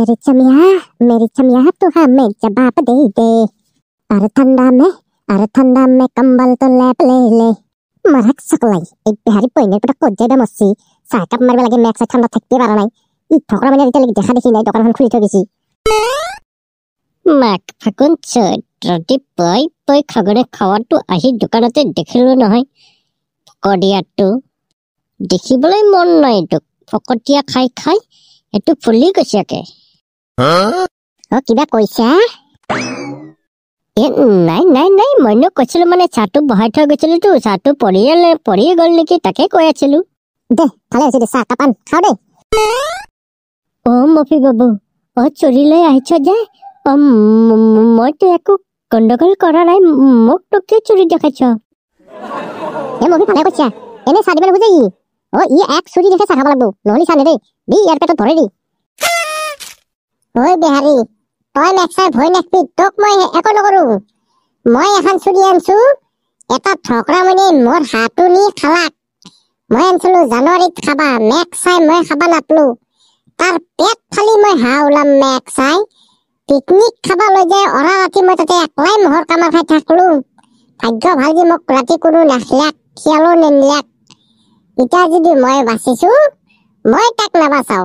मेरी चमिया तू हमें जवाब दे दे। अरे ठंडा में कंबल तो लेप ले ले। मरक सकलाई এই বিহারি পইনের পটা কজ্জাই দাম আছে সাকাপ মারবে লাগে ম্যাক্স ঠান্ডা থাকতে পারে নাই ই ঠকরা মানে দিতে লাগি দেখা দেখি নাই দোকানখান খুলি থই গেছি মাক ফাকুন চৈত্রটি পই পই খাগরে খাওয়াটো আহি দোকানতে দেখিলো নহয় কডিয়াটো দেখিবলৈ মন নাই তো ফকটিয়া খাই খাই এটো ফুলি গৈছে ও কিবা কইছা নাই মইনো কৈছিলো মানে চাহটো বহাই থৈ গৈছিলো তো চাহটো পৰি গ'ল নেকি তাকে কৈ আছিলো দে ভালে হৈছে দে চাহ কাপান খাও দে ও মফি বাবু ও চুৰি লৈ আহিছ যে মইতো একো গণ্ডগোল কৰা নাই মোক তো কি চুৰি দেখাইছ এ মফি ভালে কৈছা এনে চাহ দিবলৈ বুজাই ও ই এক চুৰি দেখে চাহ খাব লাগব নহলে চাহ নেদে দি ইয়াৰ পেটত ধৰে দি ঐ বিহাৰী তই নেক্সাই ভয় নেকবি তোক মই একো নকৰো মই এখন চুৰি আনছো এটা ঠকৰা মানে মোৰ হাতু নি খালাক মই আনছিলো জানুৱাৰীত খাবা নেক্সাই মই খাবা নাপলো তাৰ পেট ফালি মই হাওলাম নেক্সাই পিকনিক খাবা লৈ যায় অৰা ৰাতি মই তাতে একলাই মহৰ কামাৰ খাই থাকলো ভাগ্য ভাল যে মোক ৰাতি কোনো নাখলাক খিয়ালো নেনলাক এতিয়া যদি মই বাচিছো মই তাক নাবাচাও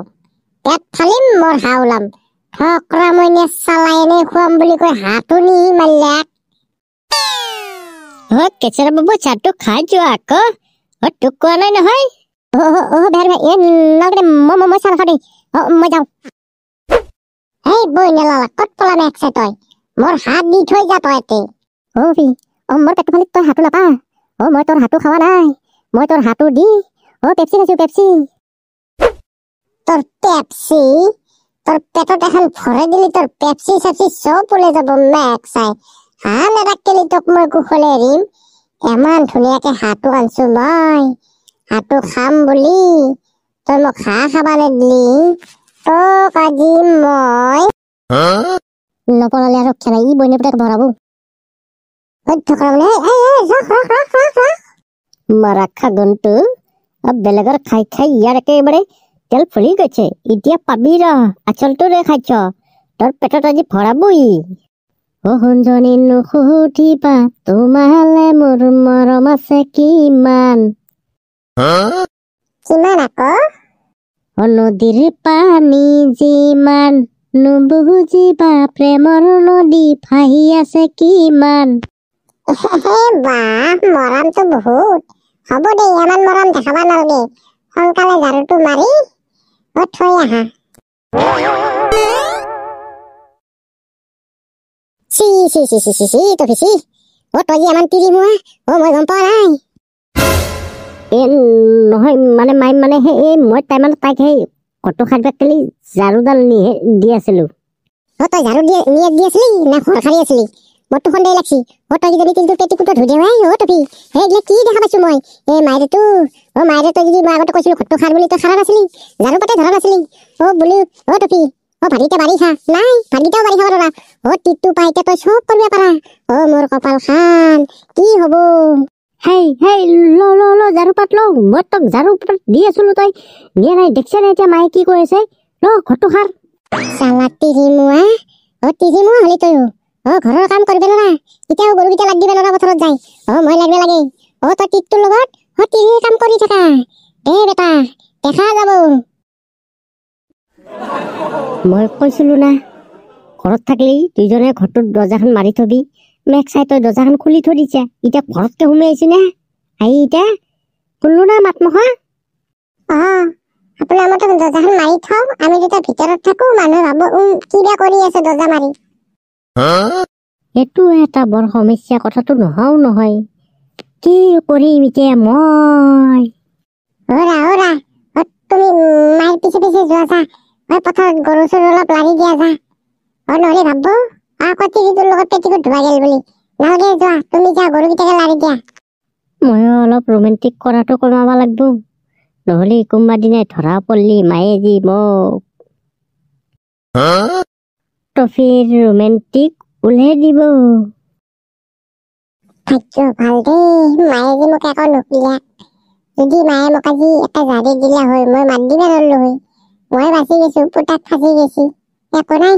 পেট ফালিম মোৰ হাওলাম ঠকৰা মইনে চালাইনে খুৱাম বুলি কৈ হাতুনি মাল্লাক ও কেচৰা বাবু চাটো খাই যোৱা আকৌ ও তোক কোৱা নাই নহয় ও বেৰ এ নগৰে মই চাহ খাওঁ দেই মই যাওঁ এই বই নেলালা কত পলা মেকছে তই মোৰ হাত দি থৈ যা তই এতে মোৰ পেট ফালি তই হাতু নাপা মই তোৰ হাতু খাৱা নাই মই তোৰ হাতু দি পেপচি খাইছো পেপচি তোৰ পেপচি তোর পেটত এখন ভরে দিলি তোর পেপসি সেপসি সব পলে যাব মেক্সাই হা নেরাকেলি তোক মই কুখলে এৰিম এমান ধুনীয়াকে হাতু আনছো মই হাতু খাম বুলি তই মোক খাবা নেদিলি তোক আজি মই নপলালে আৰু খেলা ই বইনে পেটক ভৰাবো মাৰাখা গনটো বেলেগৰ খাই খাই ইয়াৰ একেবাৰে তেল ফুলি গৈছে এতিয়া পাবি ৰ আচলটো ৰে খাইছ তোৰ পেটত আজি ভৰাবই ও শুনজনী নুসুধিবা তোমালে মোৰ মৰম আছে কিমান আকৌ নদীৰ পানী যিমান নুবুজিবা প্ৰেমৰ নদী ভাহি আছে কিমান বাহ মৰমটো বহুত হ'ব দে ইমান মৰম দেখাবা নালাগে সোনকালে ঝাৰুটো মাৰি থৈ আহা তফিচি তই যে ইমান তিৰি মোৱা মই গম পোৱা নাই নহয় মানে মাই মানে সেই মই টাইমত তাইক সেই কটো খাই পেলি ঝাৰুডাল দি আছিলো তই ঝাৰু নিয়ে দি আছিলি না ঘৰ সাৰি আছিলি মইতো সন্দেহ লাগছি তই যদি কিন্তু পেটিকুটো ধুই দেৱাই তফি সেইগিলা কি দেখা পাইছো মই মাইৰেতো মাইৰে তই যদি মই আগতে কৈছিলো ঘৰটো খাৰ বুলি তই খাৰা নাছিলি ঝাৰু পাতে ধৰা নাছিলি বুলি তফি ভাতকেইটা বাঢ়ি খা নাই ভাতকেইটাও বাঢ়ি খাব নোৱাৰা টিটু পাইতে তই চব কৰিব পাৰা মোৰ কপাল খান কি হব হেই ল ঝাৰু পাত ল মই তোক ঝাৰু পাত দি আছিলো তই নিয়ে নাই দেখছে নাই এতিয়া মায়ে কি কৈ আছে ল ঘৰটো খাৰ চালা তিৰি মোৱা হলি তই ঘৰৰ কাম কৰিব নোৱাৰা এতিয়াও গৰুকেইটা লাগ দিবে নোৱাৰা পথাৰত যায় মই লাগিব লাগে তই টিটুৰ লগত তিৰিৰ কাম কৰি থাকা দে বেটা দেখা যাব মই কৈছিলো না ঘৰত থাকিলে দুইজনে ঘৰটোত দৰ্জাখন মাৰি থবি মেক্সাই তই দৰ্জাখন খুলি থৈ দিছে এতিয়া ঘৰতকে সোমাই আহিছি না আহি এতিয়া শুনলো না মাত মহা আপোনাৰ মতে দৰ্জাখন মাৰি থওঁ আমি যেতিয়া ভিতৰত থাকো মানুহে ভাব কিবা কৰি আছে দৰ্জা মাৰি এইটো এটা বৰ সমস্যা কথাটো নোহোৱাও নহয় কি কৰিম এতিয়া মই তুমি মাইৰ পিছে পিছে যোৱা যা পথাৰত গৰু চৰু অলপ লাৰি দিয়া যা নহলে ভাবব আকৌ তিৰিটোৰ লগত পেটিকুট ধোৱা গেল বুলি নালাগে যোৱা তুমি যা গৰুকেইটাকে লাৰি দিয়া ময়ো অলপ ৰোমেণ্টিক কৰাটো কমাব লাগব নহলে কোনোবা দিনাই ধৰা পল্লি মায়ে যি মোক টফিৰ ৰোমেণ্টিক উলাই দিব ভাল দেই মায়ে যে মোক একো নকলিয়া যদি মায়ে মোক আজি এটা জাৰি দিলা হয় মই মাত দিবা নৰলো হয় মই বাচি গেছো পুতাক ফাঁচি গেছি একো নাই